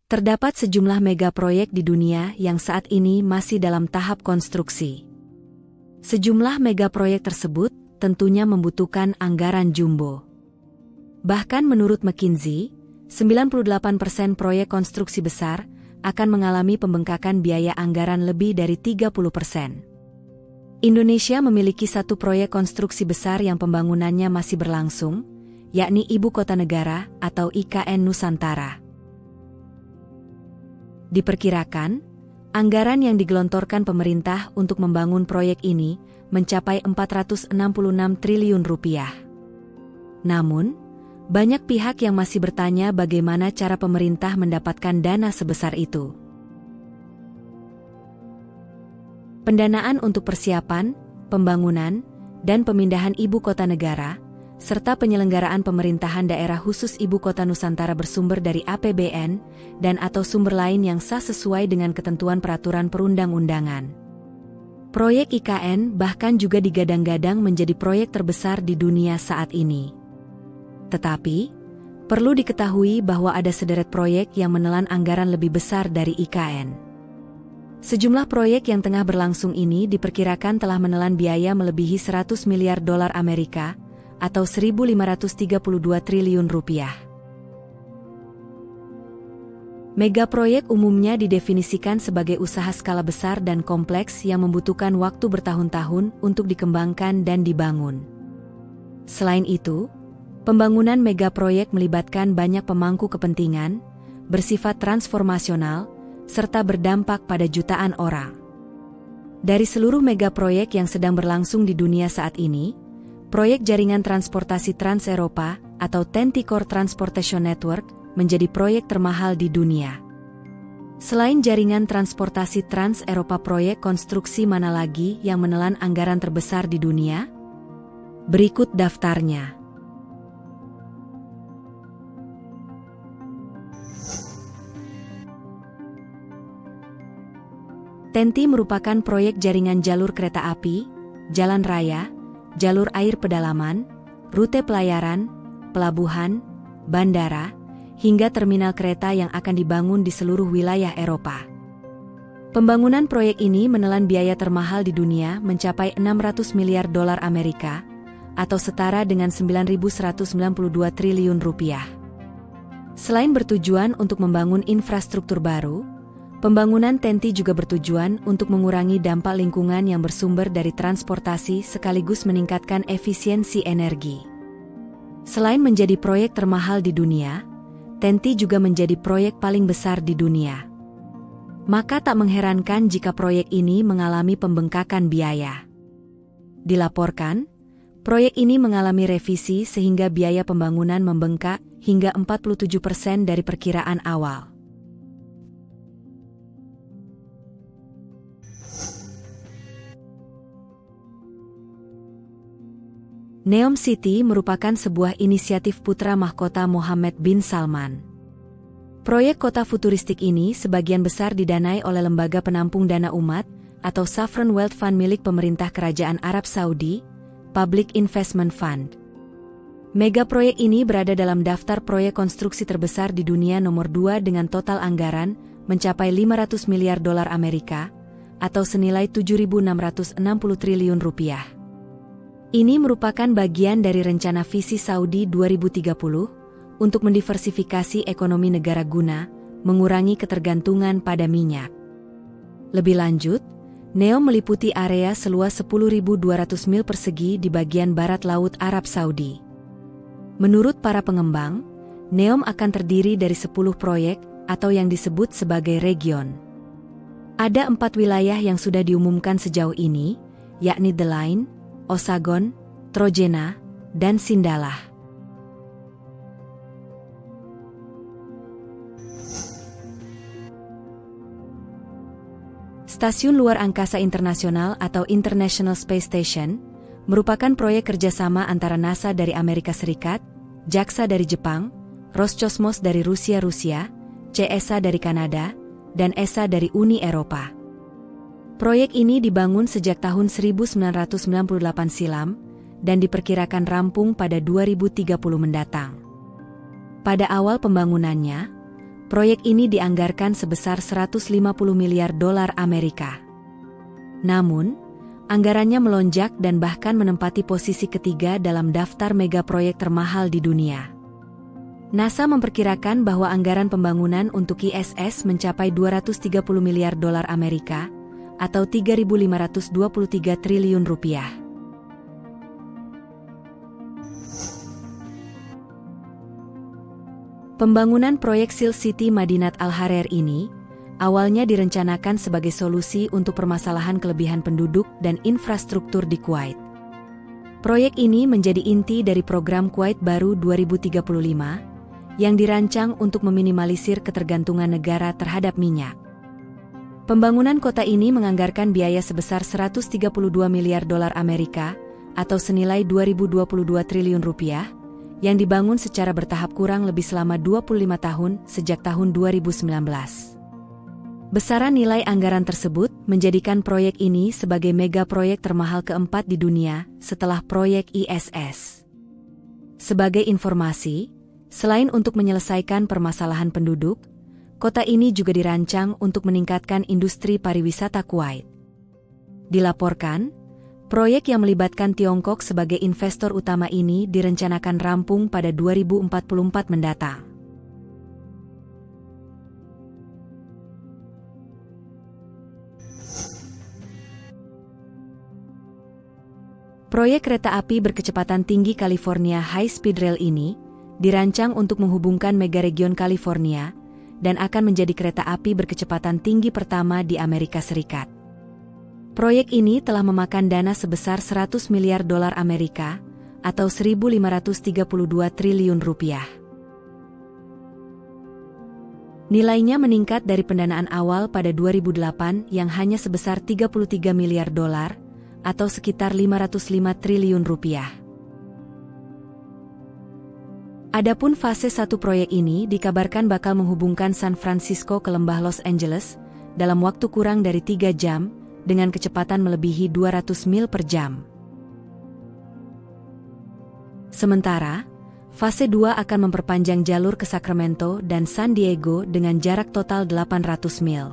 Terdapat sejumlah mega proyek di dunia yang saat ini masih dalam tahap konstruksi. Sejumlah mega proyek tersebut tentunya membutuhkan anggaran jumbo. Bahkan menurut McKinsey, 98% proyek konstruksi besar akan mengalami pembengkakan biaya anggaran lebih dari 30%. Indonesia memiliki satu proyek konstruksi besar yang pembangunannya masih berlangsung, yakni Ibu Kota Negara atau IKN Nusantara. Diperkirakan, anggaran yang digelontorkan pemerintah untuk membangun proyek ini mencapai 466 triliun rupiah. Namun, banyak pihak yang masih bertanya bagaimana cara pemerintah mendapatkan dana sebesar itu. Pendanaan untuk persiapan, pembangunan, dan pemindahan Ibu Kota Negara, serta penyelenggaraan pemerintahan daerah khusus Ibu Kota Nusantara bersumber dari APBN dan atau sumber lain yang sah sesuai dengan ketentuan peraturan perundang-undangan. Proyek IKN bahkan juga digadang-gadang menjadi proyek terbesar di dunia saat ini. Tetapi, perlu diketahui bahwa ada sederet proyek yang menelan anggaran lebih besar dari IKN. Sejumlah proyek yang tengah berlangsung ini diperkirakan telah menelan biaya melebihi 100 miliar dolar Amerika, atau 1.532 triliun rupiah. Mega proyek umumnya didefinisikan sebagai usaha skala besar dan kompleks yang membutuhkan waktu bertahun-tahun untuk dikembangkan dan dibangun. Selain itu, pembangunan mega proyek melibatkan banyak pemangku kepentingan, bersifat transformasional, serta berdampak pada jutaan orang. Dari seluruh mega proyek yang sedang berlangsung di dunia saat ini, proyek jaringan transportasi Trans-Eropa atau TEN-T Core Transportation Network menjadi proyek termahal di dunia. Selain jaringan transportasi Trans-Eropa, proyek konstruksi mana lagi yang menelan anggaran terbesar di dunia? Berikut daftarnya. TEN-T merupakan proyek jaringan jalur kereta api, jalan raya, jalur air pedalaman, rute pelayaran, pelabuhan, bandara, hingga terminal kereta yang akan dibangun di seluruh wilayah Eropa. Pembangunan proyek ini menelan biaya termahal di dunia mencapai 600 miliar dolar Amerika, atau setara dengan 9.192 triliun rupiah. Selain bertujuan untuk membangun infrastruktur baru, pembangunan TEN-T juga bertujuan untuk mengurangi dampak lingkungan yang bersumber dari transportasi sekaligus meningkatkan efisiensi energi. Selain menjadi proyek termahal di dunia, TEN-T juga menjadi proyek paling besar di dunia. Maka tak mengherankan jika proyek ini mengalami pembengkakan biaya. Dilaporkan, proyek ini mengalami revisi sehingga biaya pembangunan membengkak hingga 47% dari perkiraan awal. Neom City merupakan sebuah inisiatif putra mahkota Mohammed bin Salman. Proyek kota futuristik ini sebagian besar didanai oleh Lembaga Penampung Dana Umat atau Sovereign Wealth Fund milik pemerintah Kerajaan Arab Saudi, Public Investment Fund. Mega proyek ini berada dalam daftar proyek konstruksi terbesar di dunia nomor 2 dengan total anggaran mencapai 500 miliar dolar Amerika atau senilai 7.660 triliun rupiah. Ini merupakan bagian dari rencana visi Saudi 2030 untuk mendiversifikasi ekonomi negara guna mengurangi ketergantungan pada minyak. Lebih lanjut, Neom meliputi area seluas 10.200 mil persegi di bagian barat Laut Arab Saudi. Menurut para pengembang, Neom akan terdiri dari 10 proyek atau yang disebut sebagai region. Ada 4 wilayah yang sudah diumumkan sejauh ini, yakni The Line, Osagon, Trojena, dan Sindalah. Stasiun Luar Angkasa Internasional atau International Space Station merupakan proyek kerjasama antara NASA dari Amerika Serikat, JAXA dari Jepang, Roskosmos dari Rusia, CSA dari Kanada, dan ESA dari Uni Eropa. Proyek ini dibangun sejak tahun 1998 silam dan diperkirakan rampung pada 2030 mendatang. Pada awal pembangunannya, Proyek ini dianggarkan sebesar 150 miliar dolar Amerika. Namun, anggarannya melonjak dan bahkan menempati posisi ketiga dalam daftar mega proyek termahal di dunia. NASA memperkirakan bahwa anggaran pembangunan untuk ISS mencapai 230 miliar dolar Amerika atau 3.523 triliun rupiah. Pembangunan proyek Silk City Madinat Al-Harer ini awalnya direncanakan sebagai solusi untuk permasalahan kelebihan penduduk dan infrastruktur di Kuwait. Proyek ini menjadi inti dari program Kuwait Baru 2035 yang dirancang untuk meminimalisir ketergantungan negara terhadap minyak. Pembangunan kota ini menganggarkan biaya sebesar 132 miliar dolar Amerika atau senilai 2.022 triliun rupiah yang dibangun secara bertahap kurang lebih selama 25 tahun sejak tahun 2019. Besaran nilai anggaran tersebut menjadikan proyek ini sebagai mega proyek termahal keempat di dunia setelah proyek ISS. Sebagai informasi, selain untuk menyelesaikan permasalahan penduduk, kota ini juga dirancang untuk meningkatkan industri pariwisata Kuwait. Dilaporkan, proyek yang melibatkan Tiongkok sebagai investor utama ini direncanakan rampung pada 2044 mendatang. Proyek kereta api berkecepatan tinggi California High Speed Rail ini dirancang untuk menghubungkan megaregion California dan akan menjadi kereta api berkecepatan tinggi pertama di Amerika Serikat. Proyek ini telah memakan dana sebesar 100 miliar dolar Amerika atau 1.532 triliun rupiah. Nilainya meningkat dari pendanaan awal pada 2008 yang hanya sebesar 33 miliar dolar atau sekitar 505 triliun rupiah. Adapun fase 1 proyek ini dikabarkan bakal menghubungkan San Francisco ke lembah Los Angeles dalam waktu kurang dari 3 jam dengan kecepatan melebihi 200 mil per jam. Sementara, fase 2 akan memperpanjang jalur ke Sacramento dan San Diego dengan jarak total 800 mil.